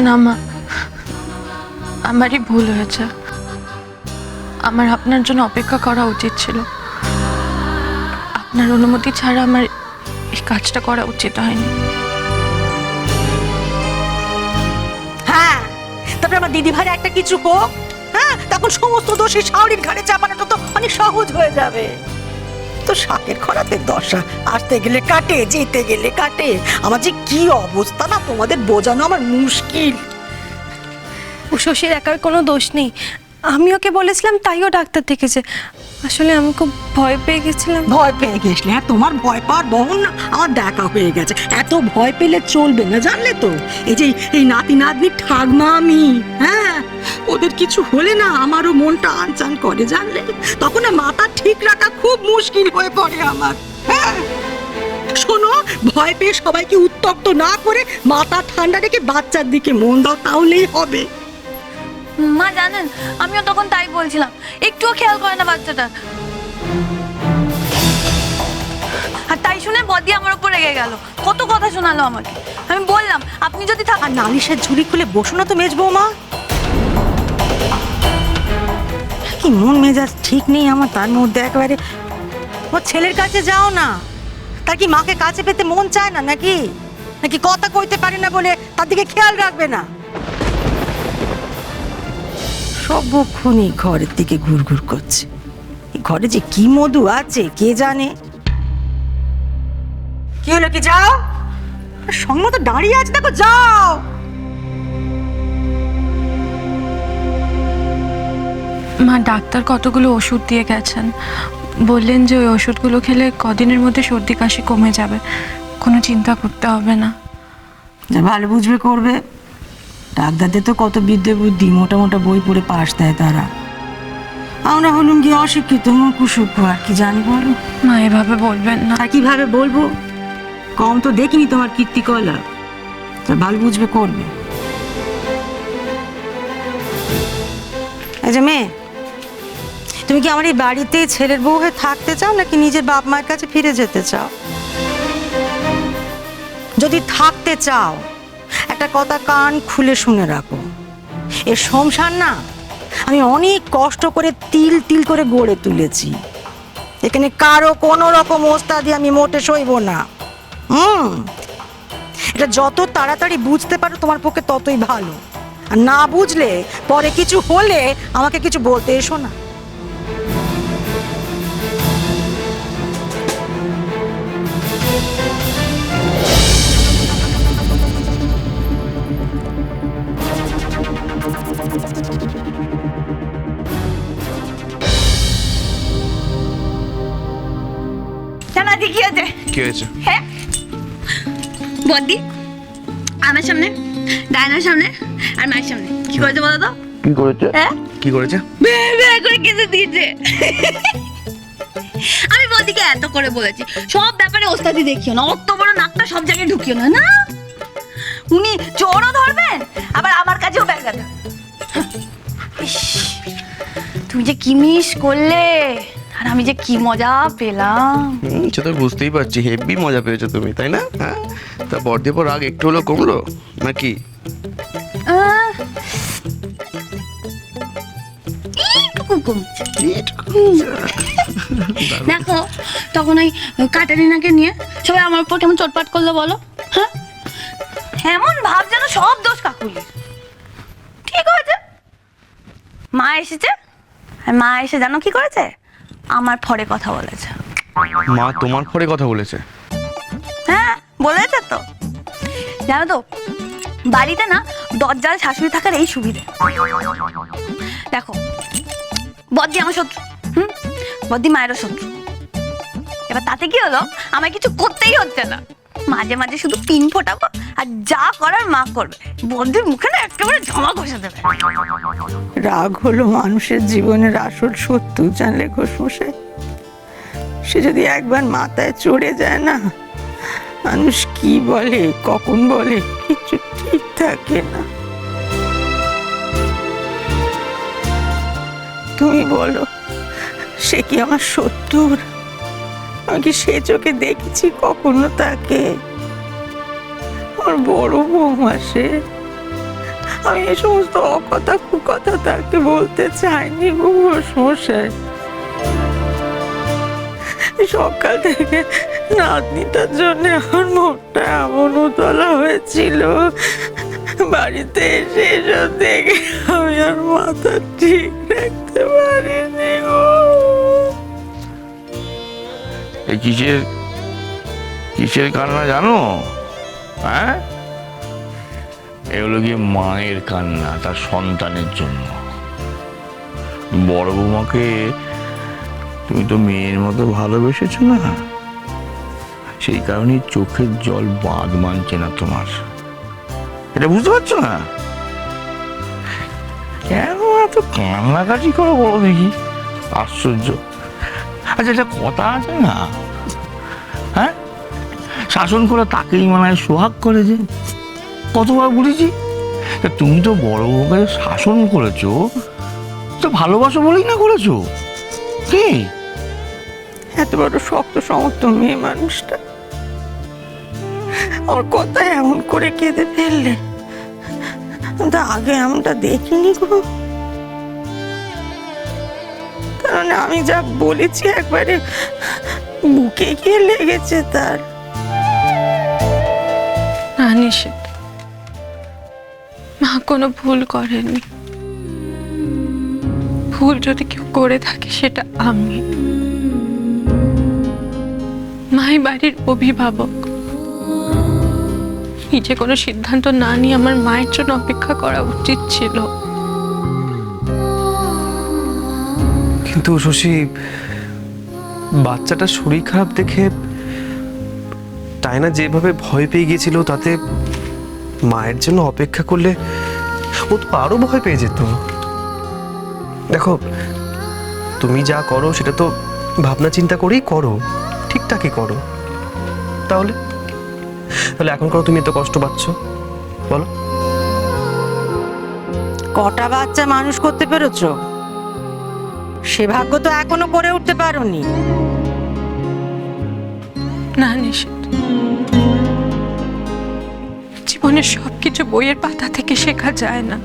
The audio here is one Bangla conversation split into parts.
না মা, আমারই ভুল হয়েছে। আমার আপনার জন্য অপেক্ষা করা উচিত ছিল। আপনার অনুমতি ছাড়া আমার এই কাজটা করা উচিত হয়নি। হ্যাঁ, তারপরে আমার দিদি ভাইয়ের একটা কিছু হোক, হ্যাঁ, তখন সমস্ত দোষী শাওরির ঘাড়ে চাপানোটা তো অনেক সহজ হয়ে যাবে। তো শাকের খরাতে দশা, আসতে গেলে কাটে, যেতে গেলে কাটে। আমার যে কি অবস্থা না, তোমাদের বোঝানো আমার মুশকিল। ও শশীর একার কোনো দোষ নেই। আমি ওকে বলেছিলাম, তাইও ডাক্তার দেখেছে। আসলে আমি খুব ভয় পেয়ে গেছিলাম। ভয় পেয়ে গেছলে? হ্যাঁ, তোমার ভয় পাওয়ার বহন না আমার দেখা হয়ে গেছে। এত ভয় পেলে চলবে না, জানলে তো। এই যে এই নাতি নাতনি ঠাকমা আমি, হ্যাঁ, ওদের কিছু হলে না আমারও মনটা আনচান করে, জানলে। তখন না মাথা ঠিক রাখা খুব মুশকিল হয়ে পড়ে আমার। হ্যাঁ, শোনো, ভয় পেয়ে সবাইকে উত্তক্ত না করে মাথা ঠান্ডা রেখে বাচ্চার দিকে মন দাও, তাহলেই হবে। মা জানেন, আমিও তখন তাই বলছিলাম, একটুও খেয়াল করে না বাচ্চাটা। আর তাই শুনে বদি আমার উপর রেগে গেল, কত কথা শোনালো আমাকে। আমি বললাম, আপনি যদি আর নালিশের ঝুড়ি খুলে বসো না তো মেজ বৌমা। কি মন মেজাজ ঠিক নেই আমার, তার মধ্যে একেবারে ওর ছেলের কাছে যাও না। তার কি মাকে কাছে পেতে মন চায় না নাকি? নাকি কথা কইতে পারে না বলে তার দিকে খেয়াল রাখবে না? সবক্ষণই ঘরের দিকে ঘুরঘুর করছে। ঘরে যে কি মধু আছে কে জানে। কি হলো, কি যাও? সঙ্গে তো দাঁড়িয়ে আছে, দেখো, যাও। মা, ডাক্তার কতগুলো ওষুধ দিয়ে গেছেন। বললেন যে ওই ওষুধগুলো খেলে কদিনের মধ্যে সর্দি কাশি কমে যাবে, কোনো চিন্তা করতে হবে না। ভালো বুঝবে করবে। ডাক্তারদের তো কত বিদ্যে বুদ্ধি, মোটা মোটা বই পড়ে পাশ দেয় তারা। আমরা হলুম কি অশিক্ষিত কুসুক্ষ, আর কি জানি বলো। মা, এভাবে বলবেন না। আর কিভাবে বলবো? কম তো দেখিনি তোমার কীর্তিকলা। ভালো বুঝবে করবে। এই যে মেয়ে, তুমি কি আমার এই বাড়িতে ছেলের বউ হয়ে থাকতে চাও, নাকি নিজের বাপ মায়ের কাছে ফিরে যেতে চাও? যদি থাকতে চাও, একটা কথা কান খুলে শুনে রাখো। এ সংসার না আমি অনেক কষ্ট করে তিল তিল করে গড়ে তুলেছি। এখানে কারো কোনো রকম ওস্তাদি আমি মোটে সইব না। এটা যত তাড়াতাড়ি বুঝতে পারো তোমার পক্ষে ততই ভালো। আর না বুঝলে পরে কিছু হলে আমাকে কিছু বলতে এসো না। জানাদি কি আছে? কি হয়েছে? হ্যাঁ, বদি আমার সামনে, ডায়নার সামনে আর মায়ের সামনে কি করেছে বলো তো? কি করেছে? হ্যাঁ, কি করেছে? বের করে কিছু দিয়েছে। আমি বদিকে এত করে বলেছি, সব ব্যাপারে ওস্তাদি দেখিও না, অত বড় নাকটা সব জায়গায় ঢুকিও না। না, উনি চোরও ধরবেন, আবার আমার কাছেও ব্যাগ আছে। তুমি যে কি মিস করলে, আর আমি যে কি মজা পেলাম। সে তো বুঝতেই পারছি, হেভি মজা পেয়েছো তুমি, তাই না? হ্যাঁ, তা বড়দের পর রাগ একটু হলো কমলো নাকি? এইটুকু কমছে। দেখো, তখন ওই কাটারিনাকে নিয়ে সবাই আমার উপর কেমন চটপাট করলো বলো। হ্যাঁ, এমন ভাব যেন সব দোষ কাকুলির। ঠিক হয়েছে, মা এসেছে, আর মা এসে জানো কি করেছে? আমার ফরে কথা বলেছে। মা তোমার পরে কথা বলেছে? হ্যাঁ, বলেছে তো। জানো তো, বাড়িতে না দরজাল শাশুড়ি থাকার এই সুবিধে। দেখো, বদ্দি আমার শত্রু, বদ্দি মায়েরও শত্রু। এবার তাতে কি হলো, আমায় কিছু করতেই হচ্ছে না। মাঝে মাঝে শুধু পিন ফোটাবো, আর যা করার মা করবে। বদ্দির মুখে না একেবারে ঝমা ঘষে দেবে। রাগ হলো মানুষের জীবনের আসল শত্রু, জানলে ঘোষমশাই। সে যদি একবার মাথায় চড়ে যায় না, মানুষ কি বলে কখন বলে কিছু ঠিক থাকে না। তুমি বলো, সে কি আমার শত্রুর? আমি কি সে চোখে দেখেছি কখনো তাকে? আমার বড় বৌমা সে, আমি এই সমস্ত অকথা কুকথা তাকে বলতে চাইনি গো মশাই। সকাল থেকে নাতনিটার জন্য আমার মনটা এমন উতলা হয়েছিল, বাড়িতে এসে এসব দেখে আমি আর মাথা ঠিক রাখতে পারিনি গো। এই কিসের কান্না জানো? হ্যাঁ, এগুলো গিয়ে মায়ের কান্না তার সন্তানের জন্য। বড় বৌমাকে তুমি তো মেয়ের মতো ভালোবেসেছো না, সেই কারণেই চোখের জল বাঁধ মানছে না তোমার। এটা বুঝতে পারছো না? কেন এত কান্নাকাটি করো বলো দেখি? আশ্চর্য। আচ্ছা, একটা কথা আছে না, হ্যাঁ, শাসন করে তাকেই মানায় সোহাগ করে, যে কতবার বলেছি। তুমি তো বড় বউকে শাসন করেছো, তো ভালোবাসো বলেই না করেছো। কি এত বড় শক্ত সমর্থ মেয়ে মানুষটা আমার কথা এমন করে কেঁদে ফেললে, কিন্তু আগে এমনটা দেখিনি গো। কারণ আমি যা বলেছি একবারে বুকে গিয়ে লেগেছে তার। না নিশিত, মা কোনো ভুল করেনি। ভুল যদি কেউ করে থাকে সেটা আমি। মাই বাড়ির অভিভাবক, নিজে কোনো সিদ্ধান্ত না নিয়ে আমার মায়ের জন্য অপেক্ষা করা উচিত ছিল। কিন্তু শশী, বাচ্চাটার শরীর খারাপ দেখে টায়না যেভাবে ভয় পেয়ে গিয়েছিল, তাতে মায়ের জন্য অপেক্ষা করলে ও তো আরো ভয় পেয়ে যেত। দেখো, তুমি যা করো সেটা তো ভাবনা চিন্তা করেই করো, ঠিকঠাকই করো। তাহলে তাহলে এখন করো তুমি এত কষ্ট পাচ্ছ, বলো? কটা বাচ্চা মানুষ করতে পেরেছো? সে ভাগ্য তো এখনো করে উঠতে পারোনি। না নিশিত, জীবনের সবকিছু বইয়ের পাতা থেকে শেখা যায় না।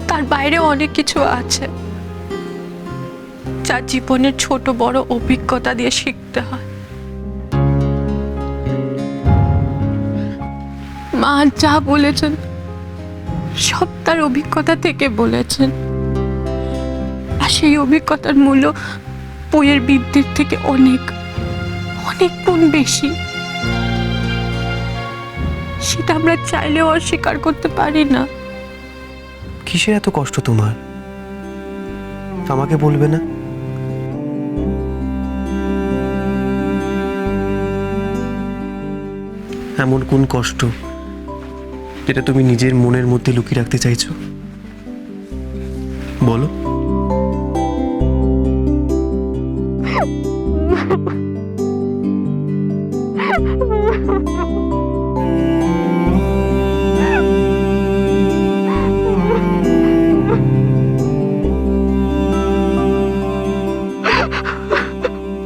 তার বাইরে অনেক কিছু আছে যা জীবনের ছোট বড় অভিজ্ঞতা দিয়ে শিখতে হয়। মা যা বলেছেন সব তার অভিজ্ঞতা থেকে বলেছেন, আর সেই অভিজ্ঞতার মূল্য বইয়ের বিদ্যের থেকে অনেক অনেক গুণ বেশি। সেটা আমরা চাইলেও অস্বীকার করতে পারি না। কিসের এত কষ্ট তোমার? আমাকে বলবে না? এমন কোন কষ্ট যেটা তুমি নিজের মনের মধ্যে লুকিয়ে রাখতে চাইছো? বলো।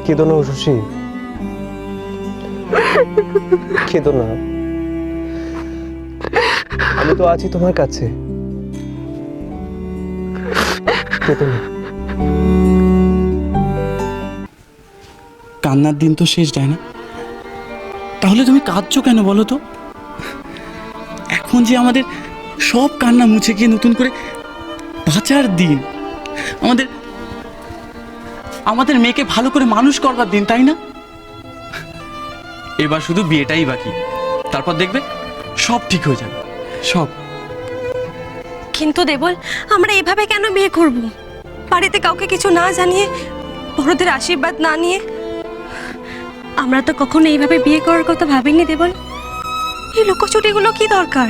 কেঁদো না শশী, কেঁদো না। আমি তো আছি তোমার কাছে, কেঁদো না। কান্নার দিন তো শেষ যায় না, তাহলে তুমি কাঁদছো কেন বলো তো? এখন যে আমাদের সব কান্না মুছে গিয়ে নতুন করে বাঁচার দিন, আমাদের মেয়েকে ভালো করে মানুষ করবার দিন, তাই না? এবার শুধু বিয়েটাই বাকি, তারপর দেখবে সব ঠিক হয়ে যাবে, সব। কিন্তু দেবল, আমরা এভাবে কেন বিয়ে করব? বাড়িতে কাউকে কিছু না জানিয়ে, বড়দের আশীর্বাদ না নিয়ে। আমরা তো কখনো এইভাবে বিয়ে করার কথা ভাবিনি দেবল। এই লুকোচুরিগুলো কি দরকার?